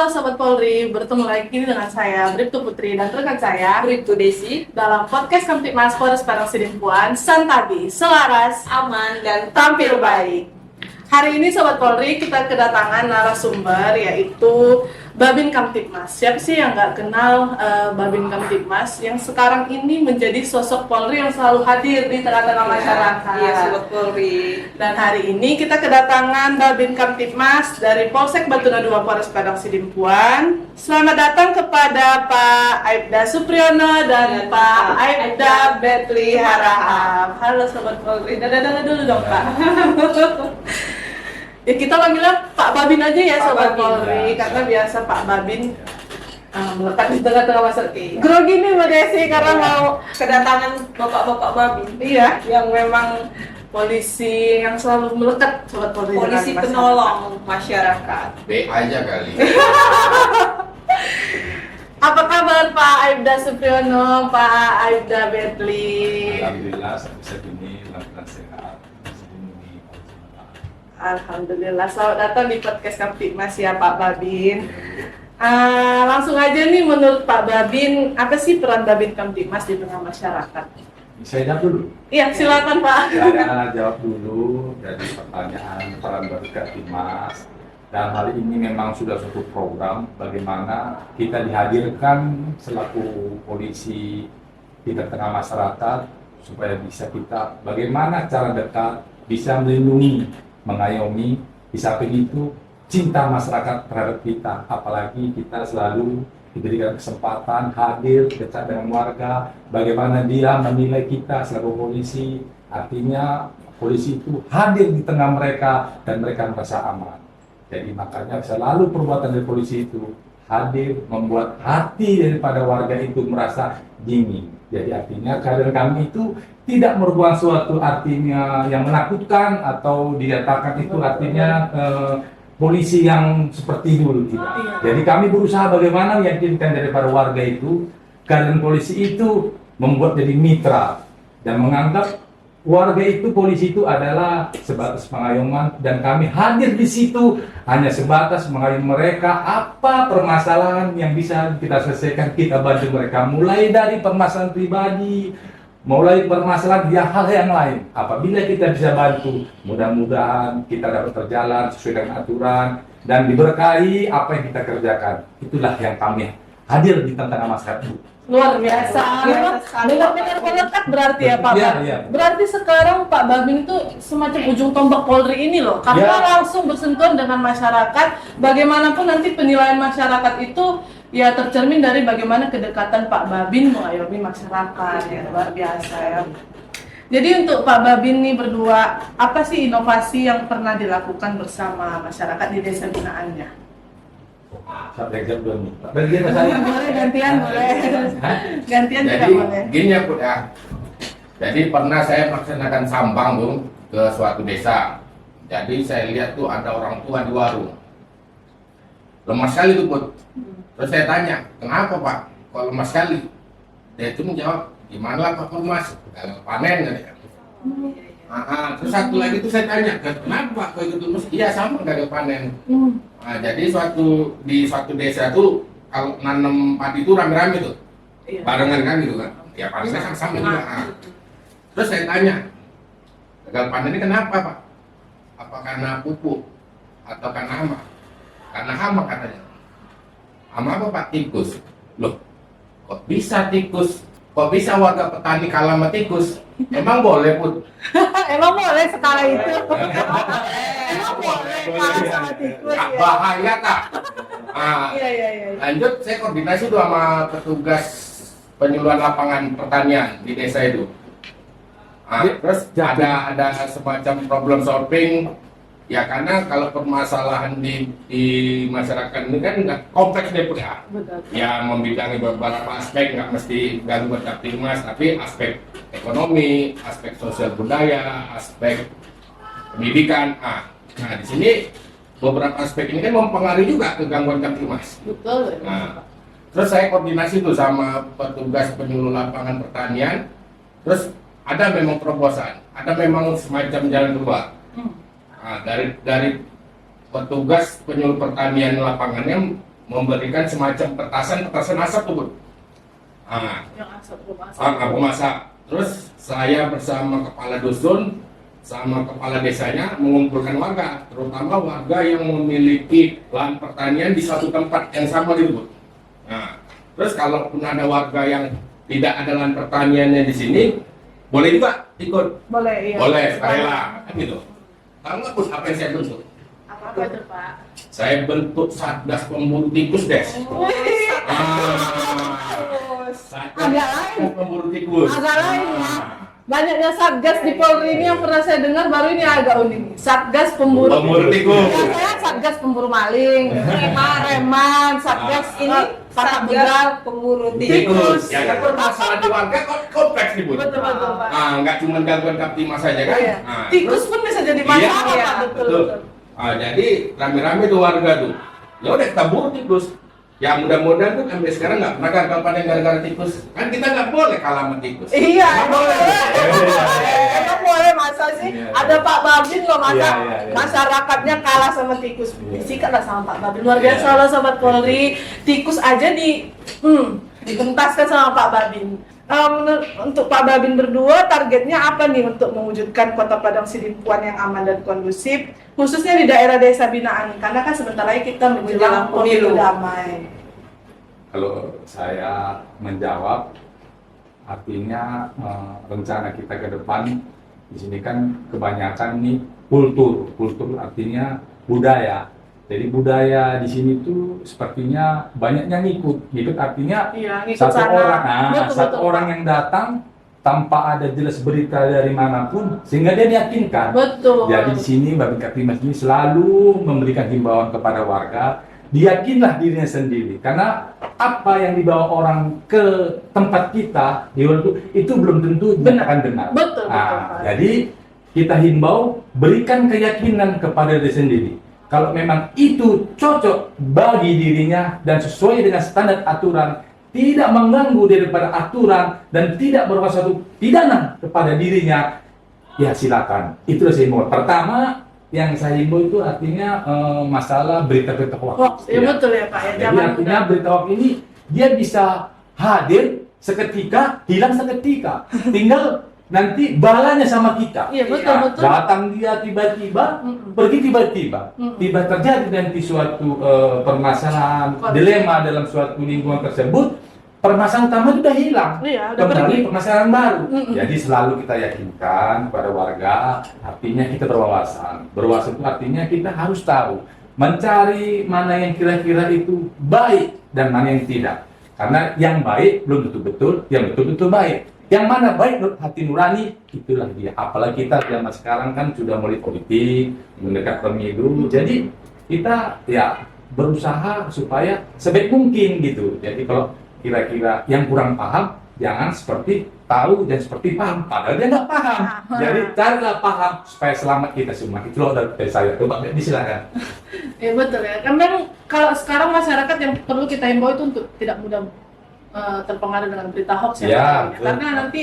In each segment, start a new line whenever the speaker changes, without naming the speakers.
Halo Sobat Polri, bertemu lagi dengan saya Bribtu Putri dan rekan saya
Bribtu Desi,
dalam podcast Kamtibmas Polres Padang Sidimpuan, Santabi, selaras,
aman dan
tampil baik. Hari ini Sobat Polri kita kedatangan narasumber yaitu Babin Kamtibmas. Siapa sih yang nggak kenal Babin Kamtibmas yang sekarang ini menjadi sosok Polri yang selalu hadir di tengah-tengah masyarakat.
Iya, Sobat Polri.
Dan hari ini kita kedatangan Babin Kamtibmas dari Polsek Batuna 2 Polres Padang Sidimpuan. Selamat datang kepada Pak Aibda Supriyono dan Pak Aibda Betli Harahap. Halo Sobat Polri, dadah dulu dong Pak. Ya kita panggilnya Pak Babin aja ya
Pak
Sobat
Babin,
Polri,
ya.
karena biasa Pak Babin melekat di tengah-tengah masyarakat. Grogi nih Mbak Desi karena mau
Kedatangan Bapak-bapak Babin.
iya, yang memang polisi yang selalu melekat Sobat Polri.
Polisi
dengan masyarakat.
penolong masyarakat.
B aja kali.
Apa kabar Pak Aibda Supriyono, Pak Aibda Betli?
Alhamdulillah sampai saat ini lancar sehat. Melindungi masyarakat.
Alhamdulillah, selamat datang di podcast Kamtibmas ya Pak Babin. Langsung aja nih, menurut Pak Babin, apa sih peran Babin Kamtibmas di tengah masyarakat?
Saya jawab dulu.
Iya, silakan Pak.
Saya jawab dulu dari pertanyaan peran Babin Kamtibmas. Dan hal ini memang sudah suatu program bagaimana kita dihadirkan selaku polisi di tengah masyarakat supaya bisa kita bagaimana cara dekat bisa melindungi, mengayomi, di samping itu cinta masyarakat terhadap kita, apalagi kita selalu diberikan kesempatan hadir dekat dengan warga, bagaimana dia menilai kita selaku polisi, artinya polisi itu hadir di tengah mereka dan mereka merasa aman. Jadi makanya selalu perbuatan dari polisi itu hadir membuat hati daripada warga itu merasa dingin. Jadi artinya kehadiran kami itu tidak merupakan suatu artinya yang menakutkan atau dikatakan itu artinya polisi yang seperti dulu tidak. Jadi kami berusaha bagaimana meyakinkan daripada warga itu kehadiran polisi itu membuat jadi mitra dan menganggap warga itu polisi itu adalah sebatas pengayoman dan kami hadir di situ hanya sebatas mengayomi mereka apa permasalahan yang bisa kita selesaikan, kita bantu mereka mulai dari permasalahan pribadi, mulai permasalahan hal yang lain. Apabila kita bisa bantu, mudah-mudahan kita dapat berjalan sesuai dengan aturan dan diberkahi apa yang kita kerjakan. Itulah yang kami hadir di tengah masyarakat.
Luar biasa. Benar-benar melekat berarti ya Pak.
Iya, iya.
Berarti sekarang Pak Babin itu semacam ujung tombak Polri ini loh, karena
Ya.
langsung bersentuhan dengan masyarakat. Bagaimanapun nanti penilaian masyarakat itu ya tercermin dari bagaimana kedekatan Pak Babin mengayomi masyarakat. Ya, luar biasa ya. Jadi untuk Pak Babin nih berdua, apa sih inovasi yang pernah dilakukan bersama masyarakat di desa binaannya?
Sampai jam 2 nih. Bagian saya.
Boleh gantian, boleh. Gantian juga
Jadi
boleh.
gini ya Bud ya. Jadi pernah saya melaksanakan sambang tuh ke suatu desa. Jadi saya lihat tuh ada orang tua di warung. Lemas sekali tuh Bud. Terus saya tanya, kenapa Pak? Kok lemas sekali? Dia itu menjawab, gimana lah Pak lemas? Gagal panen kan ya. Terus satu lagi tuh saya tanya, kenapa Pak kok ikut lemas? Iya sama gagal panen. Nah, jadi di suatu desa tuh kalau nanam padi itu rame-rame tuh.
Iya.
Barengan kan gitu kan, ya panennya sama-sama juga. Terus saya tanya, gagal panen ini kenapa Pak? Apa karena pupuk atau karena hama? Karena hama katanya. Hama apa Pak? Tikus. Loh, kok bisa tikus? Kok bisa warga petani kalah sama tikus? Emang boleh Put?
Emang boleh skala itu? Emang boleh kalah sama tikus
Nggak
ya?
bahaya tak?
Iya.
Lanjut, saya koordinasi tuh sama petugas penyuluhan lapangan pertanian di desa itu. Terus ada semacam problem solving, ya karena kalau permasalahan di masyarakat ini kan nggak kompleks deh Put ya.
Betul.
Ya membidangi beberapa aspek, nggak mesti gangguan Kamtibmas, tapi aspek ekonomi, aspek sosial budaya, aspek pendidikan. Nah di sini beberapa aspek ini kan mempengaruhi juga ke gangguan Kamtibmas.
Betul.
Nah, terus saya koordinasi tuh sama petugas penyuluh lapangan pertanian. Terus ada memang terobosan, ada memang semacam jalan keluar. Nah, dari petugas penyuluh pertanian lapangannya memberikan semacam petasan asap tuh, Bud. Nah,
Yang asap rumah.
pemasak. Terus saya bersama kepala dusun sama kepala desanya mengumpulkan warga, terutama warga yang memiliki lahan pertanian di satu tempat yang sama gitu, Bud. Nah, terus kalaupun ada warga yang tidak ada lahan pertaniannya di sini, boleh juga ikut.
Boleh, iya.
Boleh, rela, kan gitu. Tahu nggak, Bud, apa yang saya bentuk?
Apa itu, Pak?
Saya bentuk Satgas Pemburu Tikus, Des. Satgas
Agak lain.
Pemburu Tikus.
Agak lain, ya.
Ah.
Banyaknya satgas di Polri ini yang pernah saya dengar, baru ini agak unik. Satgas pemburu.
Pemburu tikus.
Biasanya satgas pemburu maling, preman, satgas ini patak
Satgas
begal.
pemburu
Tikus.
tikus.
Ya kan permasalahan di warga kompleks nih, Bud.
Betul, Pak.
Nggak cuma gangguan Kaptimas saja kan?
Iya.
Nah,
Tikus pun bisa jadi masalah,
Iya,
Pak. Betul.
Jadi rame-rame tuh warga tuh. Ya udah kita buru tikus. Ya mudah-mudahan tuh sampai sekarang nggak pernah gagal panen gara-gara tikus. Kan kita nggak boleh kalah sama tikus.
Iya,
Nggak boleh.
emang boleh masa sih?
Iya.
Ada Pak Babin loh, masa
Iya, iya, iya.
masyarakatnya kalah sama tikus.
Iya.
Disikatlah sama Pak Babin. Luar biasa
Iya.
loh Sobat Polri. Tikus aja digentaskan sama Pak Babin. Untuk Pak Babin berdua, targetnya apa nih untuk mewujudkan Kota Padang Sidimpuan yang aman dan kondusif, khususnya di daerah desa binaan? Karena kan sebentar lagi kita menjelang pemilu damai.
Kalau saya menjawab, artinya rencana kita ke depan di sini kan kebanyakan nih kultur artinya budaya. Jadi budaya di sini tuh sepertinya banyaknya ngikut artinya
Iya, ngikut
satu
sana.
orang,
Betul,
satu
betul,
orang
Pak.
yang datang tanpa ada jelas berita dari manapun sehingga dia meyakinkan.
Betul.
Jadi di sini Babin Kaptimas ini selalu memberikan himbauan kepada warga, diyakinlah dirinya sendiri. Karena apa yang dibawa orang ke tempat kita di luar itu belum tentu dinyatakan benar.
Betul, Pak.
Jadi kita himbau, berikan keyakinan kepada diri sendiri. Kalau memang itu cocok bagi dirinya dan sesuai dengan standar aturan, tidak mengganggu daripada aturan dan tidak berbuat suatu pidana kepada dirinya, ya silakan. Itulah saya himbau. Pertama yang saya himbau itu artinya masalah berita-berita hoax.
Hoax, ya betul ya Pak. Ya,
Jadi
jangan
artinya berita hoax ini dia bisa hadir seketika, hilang seketika. Tinggal nanti balanya sama kita.
Iya, betul.
Datang dia tiba-tiba,
Mm-mm.
pergi tiba-tiba.
Mm-mm.
Tiba terjadi nanti suatu permasalahan, dilema dalam suatu lingkungan tersebut. Permasalahan utama itu sudah hilang.
Iya, udah pergi.
Kembali permasalahan baru.
Mm-mm.
Jadi selalu kita yakinkan kepada warga, artinya kita berwawasan. Berwawasan itu artinya kita harus tahu mencari mana yang kira-kira itu baik dan mana yang tidak. Karena yang baik belum tentu betul, yang betul-betul baik. Yang mana baik menurut hati nurani, itulah dia. Apalagi kita zaman sekarang kan sudah mulai politik, mendekat pemilu. Jadi kita ya berusaha supaya sebaik mungkin gitu. Jadi kalau kira-kira yang kurang paham, jangan seperti tahu dan seperti paham. Padahal dia nggak paham. Jadi carilah paham supaya selamat kita semua. Itu loh dari saya. Coba disilakan.
Ya betul ya. Karena kalau sekarang masyarakat yang perlu kita himbau itu untuk tidak mudah terpengaruh dengan berita hoax ya.
Ya,
Pak.
betul.
Karena nanti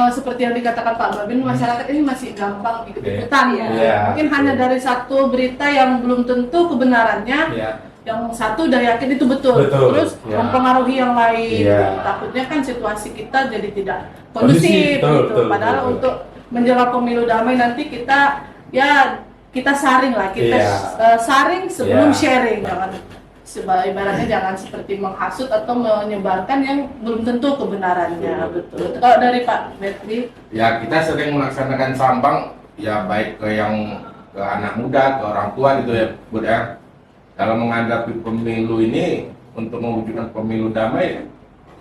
seperti yang dikatakan Pak Babin, masyarakat ini masih gampang ikut-ikutan ya.
Iya,
Mungkin
betul.
hanya dari satu berita yang belum tentu kebenarannya,
Ya.
yang satu udah yakin itu betul,
Betul,
terus
ya.
mempengaruhi yang lain.
Iya.
Takutnya kan situasi kita jadi tidak
Kondusif,
kondusif
betul,
gitu.
betul,
Padahal
betul.
untuk menjelang pemilu damai nanti kita saring lah, kita
Iya.
saring sebelum
Iya.
sharing, jangan ibaratnya jangan seperti menghasut atau menyebarkan yang belum tentu kebenarannya. Betul. Kalau dari Pak Betri,
Ya kita sering melaksanakan sambang ya baik ke anak muda, ke orang tua gitu ya, Bud ya. Dalam menghadapi pemilu ini untuk mewujudkan pemilu damai,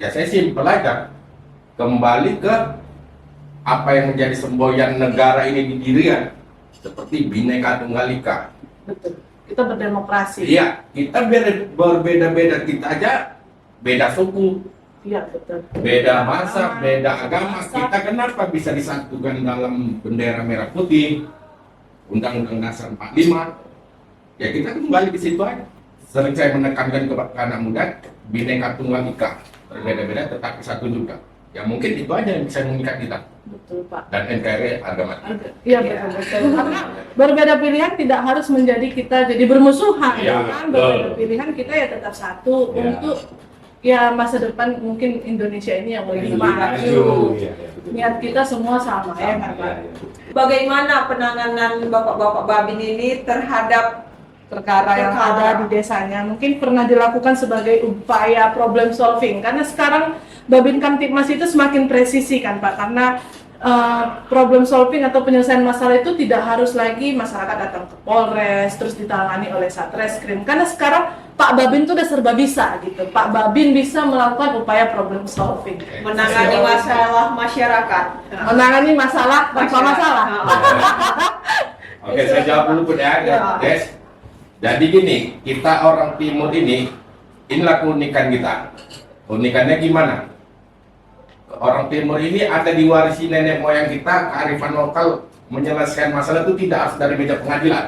ya saya simpel aja. Kembali ke apa yang menjadi semboyan negara ini didirikan, seperti Bhinneka Tunggal Ika.
betul. Kita berdemokrasi.
Iya, kita berbeda-beda, kita aja beda suku,
Iya, betul.
beda masa, beda agama. Kita kenapa bisa disatukan dalam bendera merah putih, Undang-Undang Dasar 45? Ya kita kembali ke situ aja. Sering saya menekankan kepada anak muda, Bhinneka Tunggal Ika, berbeda-beda tetapi satu juga. Ya mungkin itu aja yang bisa mengikat kita.
Betul Pak.
dan NKRI harga mati.
Iya betul. Karena berbeda pilihan tidak harus menjadi kita jadi bermusuhan,
Iya,
kan?
betul.
Berbeda pilihan kita ya tetap satu
Iya.
untuk ya masa depan mungkin Indonesia ini yang lebih
Iya,
maju.
iya, iya, betul.
Niat kita semua sama ya kan
Iya,
Pak?
iya.
Bagaimana penanganan bapak-bapak Babin ini terhadap
Perkara yang ada di desanya mungkin pernah dilakukan sebagai upaya problem solving karena sekarang Babin Kamtibmas itu semakin presisi kan Pak, karena problem solving atau penyelesaian masalah itu tidak harus lagi masyarakat datang ke Polres terus ditangani oleh Satreskrim, karena sekarang Pak Babin tuh udah serba bisa gitu. Pak Babin bisa melakukan upaya problem solving,
menangani masalah masyarakat?
menangani masalah tanpa masalah.
Oke, saya jawab dulu Bud ya,
Ya.
guys. Jadi gini, kita orang timur inilah keunikan kita. Unikannya gimana? Orang timur ini ada diwarisi nenek moyang kita, kearifan lokal menyelesaikan masalah itu tidak harus dari meja pengadilan.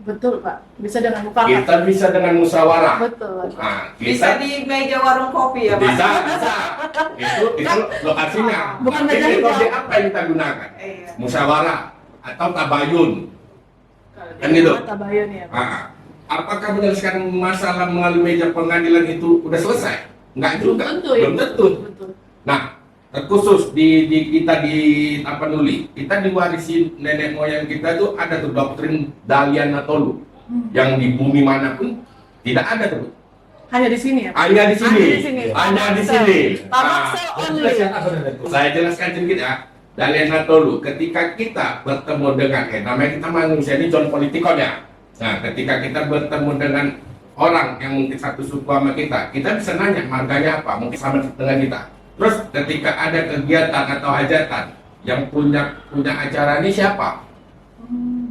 Betul Pak, bisa dengan mufakat.
Kita bisa dengan musyawarah.
Betul.
Nah,
Bisa
kita
di meja warung kopi ya Pak?
bisa. Itu lokasinya.
Bukan
Tapi
meja
metode
hijau.
apa yang kita gunakan?
Iya.
Musyawarah atau tabayun. Kan gitu.
Tabayun ya Pak.
Ah, apakah menyelesaikan masalah melalui meja pengadilan itu udah selesai? Enggak juga.
Tentu ya.
Belum tentu.
Betul.
Nah, terkhusus kita di Tapanuli, kita diwarisi nenek moyang kita tuh ada tuh doktrin Dalian Natolu yang di bumi manapun tidak ada tuh.
Hanya di sini ya Pak?
Hanya di sini.
Hanya di sini.
Hanya di sini.
Tabaksel only.
Jelaskan apa itu?
Saya jelaskan sedikit ya. Dalian Natolu, ketika kita bertemu dengan, namanya kita manusia ini John Politikon ya. Nah, ketika kita bertemu dengan orang yang mungkin satu suku sama kita bisa nanya marganya apa, mungkin sama dengan kita. Terus ketika ada kegiatan atau hajatan yang punya acara ini siapa?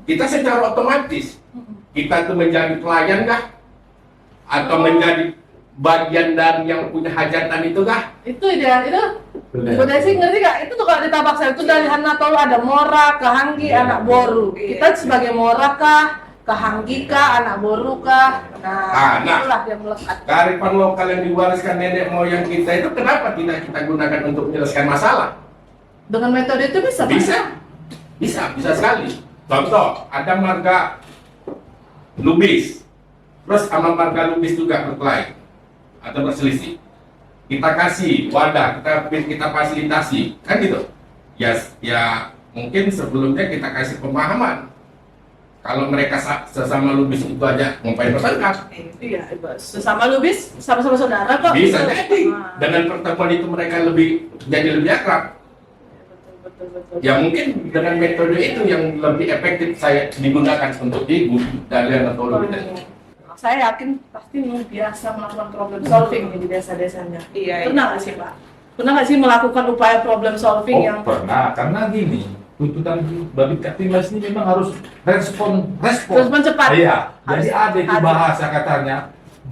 Kita secara otomatis kita tuh menjadi pelayan kah? Atau menjadi bagian dari yang punya hajatan itu kah?
Itu ideal, itu
Benar.
udah sih ngerti gak? Itu tuh kalau di Tabaksel itu dari Hanatolo ada Mora, Kahanggi,
Iya.
anak Boru. Kita sebagai Mora kah? Kahanggi kah? Anak Boru kah? Nah,
Nah.
itulah yang melekat.
Kearifan lokal yang diwariskan nenek moyang kita itu kenapa tidak kita gunakan untuk menyelesaikan masalah?
Dengan metode itu bisa Pak?
Bisa sekali. Contoh, ada marga Lubis, terus sama marga Lubis juga berkelahi atau berselisih. Kita kasih wadah, kita fasilitasi, kan gitu. Ya mungkin sebelumnya kita kasih pemahaman. Kalau mereka sesama Lubis itu aja ngapain bertengkar?
Iya, sesama Lubis, sama-sama saudara kok.
Bisa jadi.
Nah,
Dengan pertemuan itu mereka jadi lebih akrab.
betul.
Ya mungkin dengan metode itu yang lebih efektif saya digunakan untuk ibu dan atau lebih.
Saya yakin pasti biasa melakukan problem solving nih di desa-desanya.
Iya.
Pernah nggak sih Pak? Pernah nggak sih melakukan upaya problem solving yang
Pernah, karena gini, tuntutan Babin Kamtibmas ini memang harus respon.
respon cepat?
Iya,
Harus
jadi ada itu
ada.
bahasa katanya,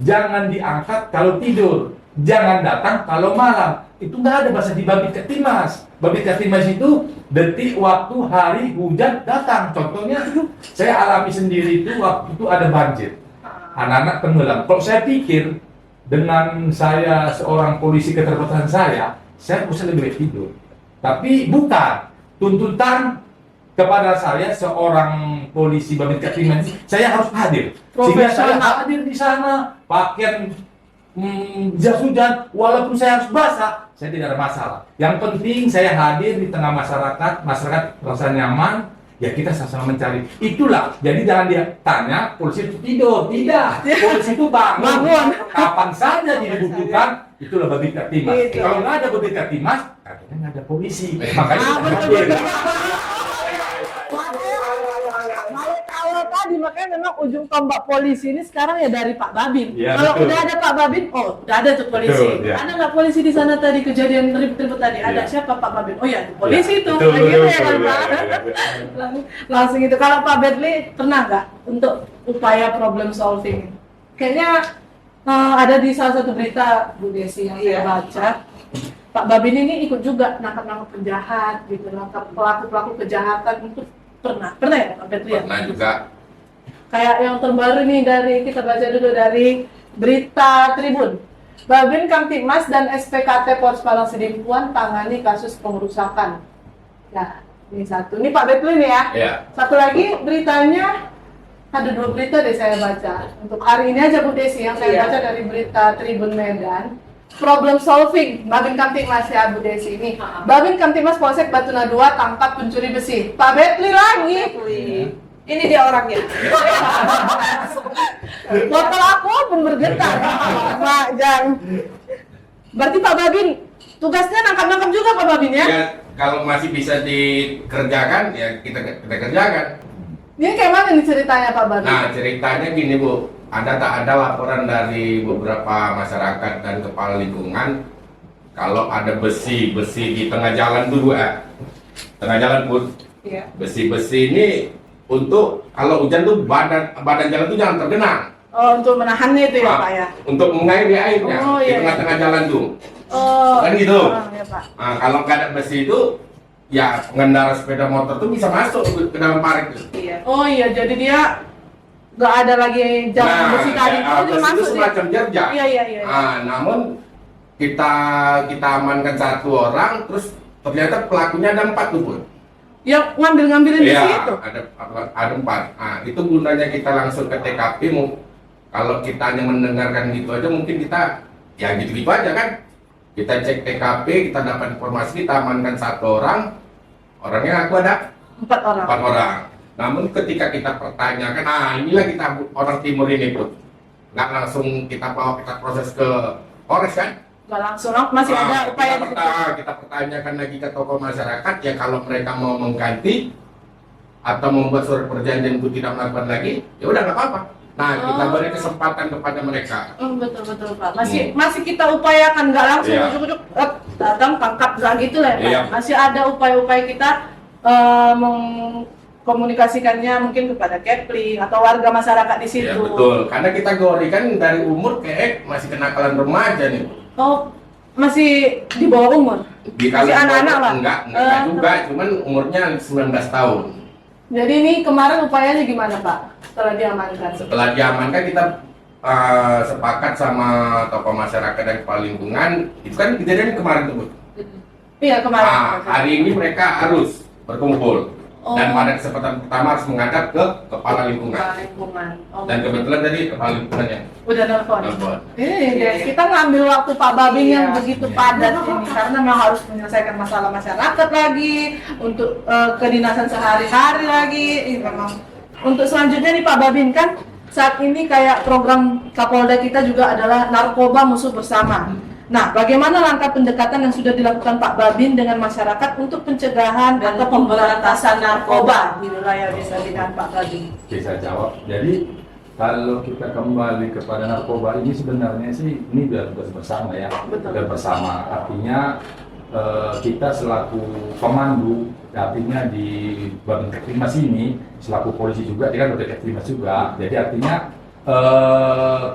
jangan diangkat kalau tidur, jangan datang kalau malam. Itu nggak ada bahasa di Babin Kamtibmas. Babin Kamtibmas itu detik, waktu, hari, hujan datang. Contohnya, saya alami sendiri itu waktu itu ada banjir, anak-anak tenggelam. Kalau saya pikir dengan saya seorang polisi keterbatasan saya bisa lebih baik tidur. Tapi bukan. Tuntutan kepada saya seorang polisi Babin Kamtibmas, saya harus hadir. Sehingga saya
Profesional.
hadir di sana, pakaian jas hujan, walaupun saya harus basah, saya tidak ada masalah. Yang penting saya hadir di tengah masyarakat merasa nyaman, ya kita sama-sama mencari. Itulah, jadi jangan dia tanya, polisi itu tidur. Tidak, polisi itu bangun. Kapan saja dibutuhkan, itulah Babin Kamtibmas.
Itu.
Kalau nggak ada Babin Kamtibmas, artinya nggak ada polisi. Makanya kita
betul,
hadir.
Kalau tadi makanya memang ujung tombak polisi ini sekarang ya dari Pak Babin.
Iya,
Kalau
betul.
udah ada Pak Babin, oh udah ada tuh polisi.
Betul, iya.
Ada nggak polisi di sana tadi kejadian ribut-ribut tadi? Ada
Iya.
siapa Pak Babin? Oh ya polisi itu.
Betul,
Kayak gitu
betul,
ya kan
betul,
Pak.
iya, iya, iya.
Langsung itu. Kalau Pak Bedli pernah nggak untuk upaya problem solving? Kayaknya ada di salah satu berita Bu Desi yang saya
Iya.
baca. Pak Babin ini ikut juga nangkap penjahat gitu, nangkap pelaku kejahatan itu pernah ya Pak Bedli ya?
Pernah juga.
Kayak yang terbaru nih kita baca dulu dari berita Tribun. Babin Kamtibmas dan SPKT Polres Palang Sedimpuan tangani kasus pengerusakan. Nah, ini satu. Ini Pak Betul ini ya.
Ya.
Satu lagi beritanya, ada 2 berita deh saya baca. Untuk hari ini aja Bu Desi yang saya
Iya.
baca dari berita Tribun Medan. Problem solving, Babin Kamtibmas ya Bu Desi ini. Babin Kamtibmas Polsek Batuna 2 tangkap pencuri besi. Pak Betli lagi.
Ini dia orangnya.
Botol aku pun bergetar. Mak, jangan. Berarti Pak Babin tugasnya nangkap-nangkap juga Pak Babin ya?
Ya, kalau masih bisa dikerjakan, ya kita kerjakan.
Ini kayak mana nih ceritanya Pak Babin?
Nah, ceritanya gini Bu, tak ada laporan dari beberapa masyarakat dan kepala lingkungan kalau ada besi di tengah jalan dulu tengah jalan Bu.
Iya.
Besi-besi ini untuk kalau hujan tuh badan jalan tuh jangan tergenang.
Oh, untuk menahannya itu ya
Nah,
Pak ya?
Untuk mengairi airnya
Oh,
di
iya,
tengah-tengah jalan tuh.
Oh,
Kan gitu.
Ya, Pak.
Nah, kalau nggak ada besi itu, ya pengendara sepeda motor tuh bisa masuk ke dalam parit tuh.
Iya.
Oh iya, jadi dia nggak ada lagi jalan besi tadi itu dia
besi itu
masuk dia.
semacam jerjak.
Iya iya iya.
Namun kita amankan 1 orang, terus ternyata pelakunya ada 4 tuh Bun.
Yang ngambilin besi
Iya,
itu.
ada 4. Nah, itu gunanya kita langsung ke TKP. Kalau kita hanya mendengarkan gitu aja, mungkin kita ya gitu-gitu aja kan. Kita cek TKP, kita dapat informasi, kita amankan 1 orang. Orangnya aku ada
4 orang.
4 orang. Namun ketika kita pertanyakan, inilah kita orang timur ini Bud. Nggak langsung kita bawa kita proses ke Polres kan?
Nggak langsung, masih ada upaya di situ.
Kita pertanyakan lagi ke tokoh masyarakat, ya kalau mereka mau mengganti atau membuat surat perjanjian untuk tidak melakukan lagi, ya udah nggak apa-apa. Nah, kita
Oh.
beri kesempatan kepada mereka.
Betul betul Pak. Masih kita upayakan, nggak langsung
Iya.
ujuk-ujuk datang tangkap nggak gitu lah ya Pak.
Iya.
Masih ada upaya-upaya kita mengkomunikasikannya mungkin kepada Kepling atau warga masyarakat di situ.
Ya betul, karena kita gori kan dari umur kayak masih kenakalan remaja nih.
Oh, masih di bawah umur. Masih anak-anak lah.
Enggak juga, cuman umurnya 19 tahun.
Jadi ini kemarin upayanya gimana Pak? Setelah diamankan.
Setelah diamankan kita sepakat sama tokoh masyarakat dan kepala lingkungan. Itu kan kejadian kemarin tuh Bu.
Iya kemarin.
Hari ini mereka harus berkumpul.
Oh.
Dan pada kesempatan pertama harus menghadap ke kepala lingkungan.
Kepala lingkungan. Oh,
Dan kebetulan tadi kepala lingkungan yang
udah nelfon.
nelfon.
Guys, kita ngambil waktu Pak Babin yang
Iya.
begitu padat ini karena memang harus menyelesaikan masalah masyarakat lagi, untuk kedinasan sehari-hari lagi. Ini memang. Untuk selanjutnya nih Pak Babin, kan saat ini kayak program Kapolda kita juga adalah narkoba musuh bersama. Nah, bagaimana langkah pendekatan yang sudah dilakukan Pak Babin dengan masyarakat untuk pencegahan
Dan
atau pemberantasan narkoba di wilayah desa binaan Pak Babin?
Bisa jawab. Jadi kalau kita kembali kepada narkoba ini sebenarnya sih ini udah tugas bersama ya.
Betul.
Tugas bersama. Artinya kita selaku pemandu, artinya di Babin Kamtibmas ini selaku polisi juga, dia kan Babin Kamtibmas juga. Jadi artinya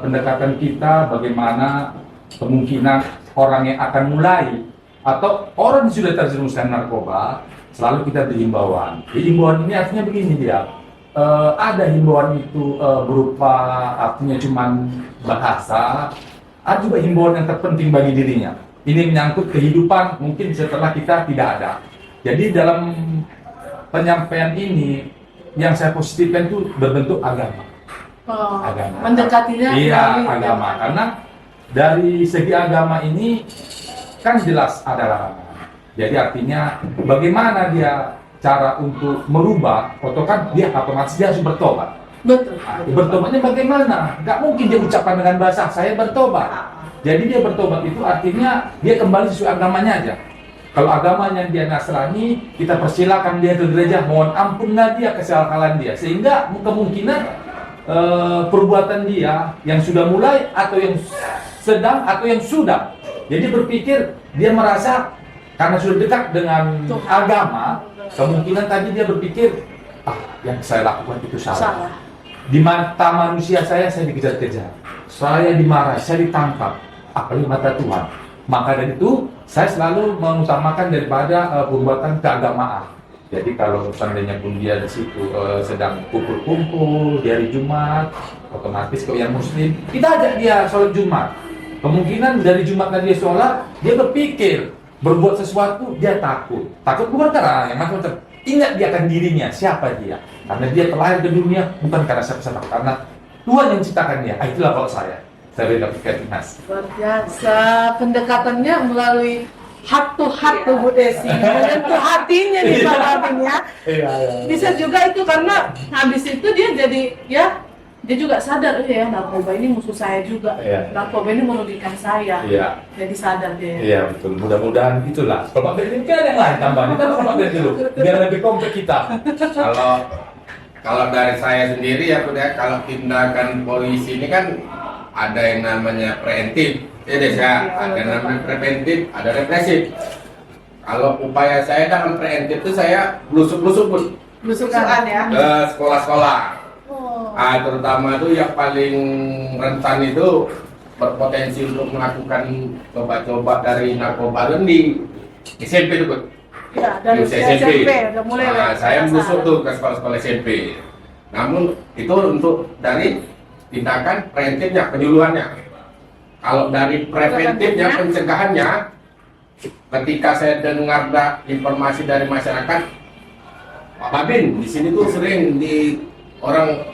pendekatan kita bagaimana kemungkinan orang yang akan mulai atau orang yang sudah terjerumuskan narkoba, selalu kita beri himbauan. Himbauan ini artinya begini dia. Ada himbauan itu berupa artinya cuman bahasa, ada juga himbauan yang terpenting bagi dirinya. Ini menyangkut kehidupan mungkin setelah kita tidak ada. Jadi dalam penyampaian ini yang saya positifkan itu berbentuk agama. Agama.
Mendekatinya
Iya,
melalui
agama. Karena dari segi agama ini kan jelas ada larangan. Jadi artinya bagaimana dia cara untuk merubah, atau kan dia otomatis dia harus bertobat.
Betul.
Nah, bertobatnya bagaimana? Gak mungkin dia ucapkan dengan bahasa saya bertobat. Jadi dia bertobat itu artinya dia kembali sesuai agamanya aja. Kalau agamanya dia Nasrani, kita persilakan dia ke gereja, mohon ampunlah dia kesalahan dia, sehingga kemungkinan perbuatan dia yang sudah mulai atau yang sedang atau yang sudah. Jadi berpikir dia merasa karena sudah dekat dengan
Tuhan.
agama, kemungkinan tadi dia berpikir yang saya lakukan itu salah.
Salah.
Di mata manusia saya dikejar-kejar, saya dimarahi, saya ditangkap, apalagi mata Tuhan. Maka dari itu saya selalu mengutamakan daripada perbuatan keagamaan. Jadi kalau seandainya pun dia di situ sedang kumpul-kumpul di hari Jumat, otomatis kalau yang Muslim kita ajak dia sholat Jumat. Kemungkinan dari Jumat tadi dia sholat, dia berpikir berbuat sesuatu dia takut. Takut bukan karena yang macam-macam. Ingat dia akan dirinya, siapa dia. Karena dia terlahir ke dunia bukan karena siapa-siapa, karena Tuhan yang menciptakan dia. Itulah kalau saya beda pikir Mas.
Luar biasa pendekatannya melalui heart to heart tuh Bu Desi, menyentuh hatinya nih Pak Babin ya. Bisa juga itu karena habis itu dia jadi ya dia juga sadar ya narkoba ini musuh saya juga, narkoba ini merugikan saya. Jadi sadar dia.
Iya betul. Mudah-mudahan itulah. Kalau Pak Babin kan yang lain tambahan. Kita Pak Babin dulu biar lebih komplek kita.
Kalau dari saya sendiri ya udah, kalau tindakan polisi ini kan ada yang namanya preventif, ya desa, ada yang namanya preventif, ada represif. Kalau upaya saya dalam preventif itu saya blusuk-blusuk
Belusukan ya.
ke sekolah-sekolah. Terutama itu yang paling rentan itu berpotensi untuk melakukan coba-coba dari narkoba di SMP itu, Bu.
Ya, dari
Usia
SMP udah mulai.
saya busuk tuh ke sekolah-sekolah SMP. Namun itu untuk dari tindakan preventifnya, penyuluhannya. Kalau dari preventifnya, pencegahannya, ketika saya dengar informasi dari masyarakat, Pak Babin di sini tuh sering di orang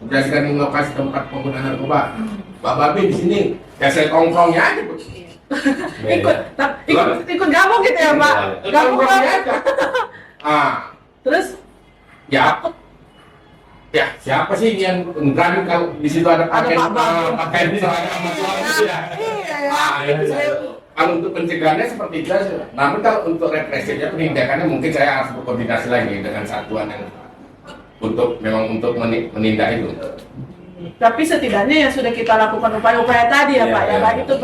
berdasarkan lokasi tempat penggunaan narkoba. Pak Babin di sini, ya saya tongkrongnya aja, Bu.
ikut gabung gitu ya Pak. Gabung
aja.
Terus
ya siapa sih yang berani kalau di situ ada pakaian seragam sama suami ya? Kalau untuk pencegahannya seperti itu. Namun kalau untuk represifnya, penindakannya mungkin saya harus berkoordinasi lagi dengan satuan yang memang untuk menindak itu.
Tapi setidaknya yang sudah kita lakukan upaya-upaya tadi ya Pak, ya baik itu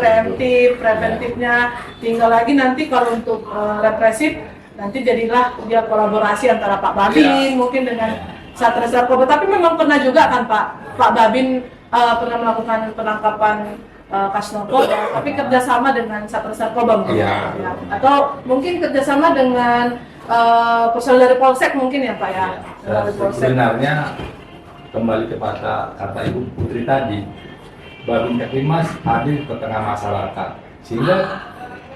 preventifnya, tinggal lagi nanti kalau untuk represif nanti jadilah dia kolaborasi antara Pak Babin mungkin dengan Satres Narkoba. Tapi memang pernah juga kan Pak Babin pernah melakukan penangkapan kasus narkoba, tapi kerjasama dengan Satres Narkoba mungkin, ya. Atau mungkin kerjasama dengan personel dari Polsek mungkin ya Pak ya.
Sebenarnya kembali kepada kata Ibu Putri tadi, Babin Keptimas hadir ke tengah masyarakat, sehingga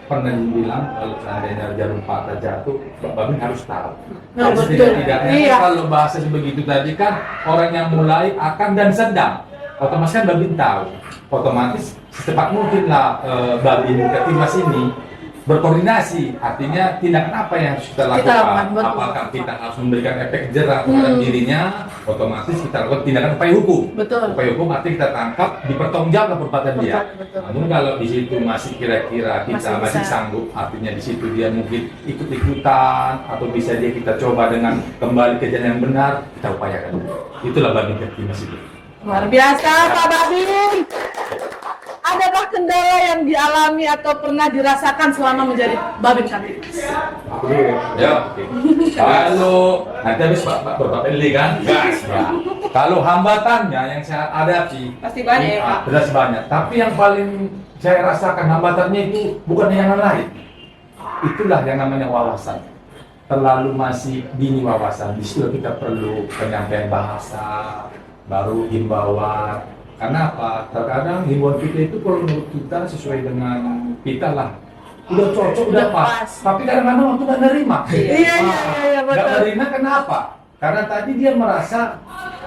pernah dibilang kalau seandainya jarum patah jatuh, Babin harus tahu. Dan setidak-tidaknya kalau bahasa begitu tadi kan orang yang mulai akan dan sedang, otomatis kan Babin tahu, otomatis secepat mungkinlah Babin Keptimas ini berkoordinasi, artinya tindakan apa yang harus kita lakukan, apakah kita harus memberikan efek jerah terhadap dirinya, otomatis kita lakukan tindakan upaya hukum. Upaya hukum artinya kita tangkap, dipertanggungjawabkan perbuatan dia. Namun kalau di situ masih kira-kira kita masih sanggup, artinya di situ dia mungkin ikut-ikutan atau bisa dia kita coba dengan kembali ke jalan yang benar, kita upayakan. Itulah Babin Keptimas itu.
Luar biasa Pak Babin. Adakah kendala yang dialami atau pernah dirasakan selama menjadi Babin Keptimas?
Kalau nanti habis Bapak Eli kan? Kalau hambatannya yang saya hadapi
Pasti banyak ya Pak.
jelas banyak. Tapi yang paling saya rasakan hambatannya itu bukan yang lain. Itulah yang namanya wawasan. Terlalu masih dini wawasan. Di situ kita perlu penyampaian bahasa, baru himbauan. Karena apa? Terkadang himbauan kita itu kalau menurut kita sesuai dengan kita lah, udah cocok, udah pas. Tapi kadang-kadang waktu nggak nerima.
Iya betul.
Nggak nerima kenapa? Karena tadi dia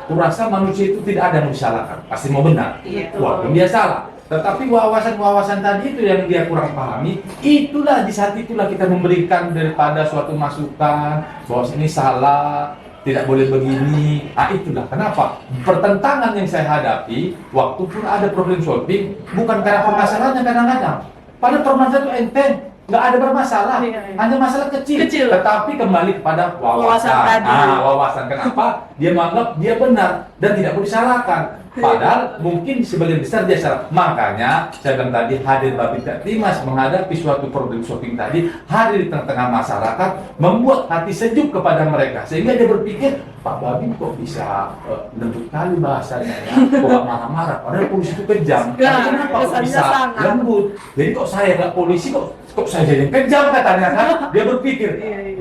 kurasa manusia itu tidak ada yang disalahkan, pasti mau benar. Walaupun dia salah. Tetapi wawasan-wawasan tadi itu yang dia kurang pahami, itulah di saat itulah kita memberikan daripada suatu masukan bahwa ini salah, tidak boleh begini. Itulah kenapa pertentangan yang saya hadapi waktu pun ada problem solving bukan karena permasalahannya kadang-kadang. Pada permasalahan itu enteng, nggak ada bermasalah, hanya masalah kecil. Tetapi kembali kepada wawasan. Wawasan kenapa dia menganggap dia benar dan tidak boleh disalahkan. Padahal mungkin sebagian besar dia salah. Makanya saya bilang tadi hadir Babin Keptimas menghadapi suatu problem solving tadi, hadir di tengah-tengah masyarakat, membuat hati sejuk kepada mereka sehingga dia berpikir Pak Babin kok bisa lembut kali bahasanya ya, kok marah-marah. Padahal polisi itu kejam. Kenapa kok bisa lembut? Jadi kok saya nggak polisi kok saya jadi kejam katanya kan? Dia berpikir,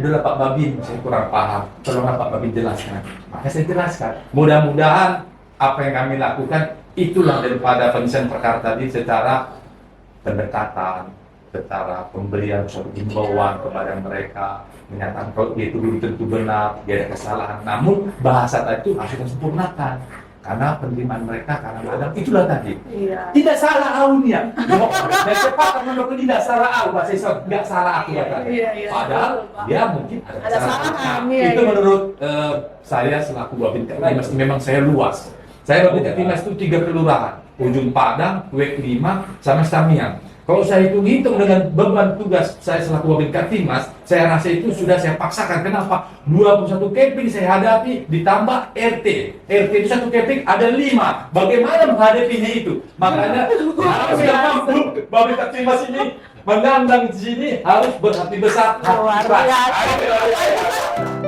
udahlah Pak Babin, saya kurang paham. Tolonglah Pak Babin jelaskan. Maka saya jelaskan. Mudah-mudahan apa yang kami lakukan itulah daripada penyelesaian perkara tadi secara pendekatan, secara pemberian suatu himbauan kepada mereka, menyatakan kalau dia itu belum tentu benar, dia ada kesalahan. Namun bahasa tadi itu harus kita sempurnakan. Karena penerimaan mereka kadang-kadang itulah tadi.
Iya.
Tidak salah awalnya. Dan cepat menurut tidak salah awal, bahasa Islam tidak salah aku kata.
Iya.
Padahal
Betul, Pak.
dia mungkin ada
Ada
kesalahan.
kesalahan,
Nah,
iya,
itu
iya.
menurut saya selaku Babin Katimas, memang saya luas. Saya Babin Katimas itu 3 kelurahan, Ujung Padang, Wek 5, sama Stamian. Kalau saya hitung-hitung dengan beban tugas saya selaku Babin Katimas, saya rasa itu sudah saya paksakan. Kenapa? 21 camping saya hadapi, ditambah RT. RT itu satu camping ada 5. Bagaimana menghadapinya itu? Makanya harus kita mampu Babin Katimas ini menandang di sini harus berhati besar, hati
Luar
keras.
biasa.
Ayo,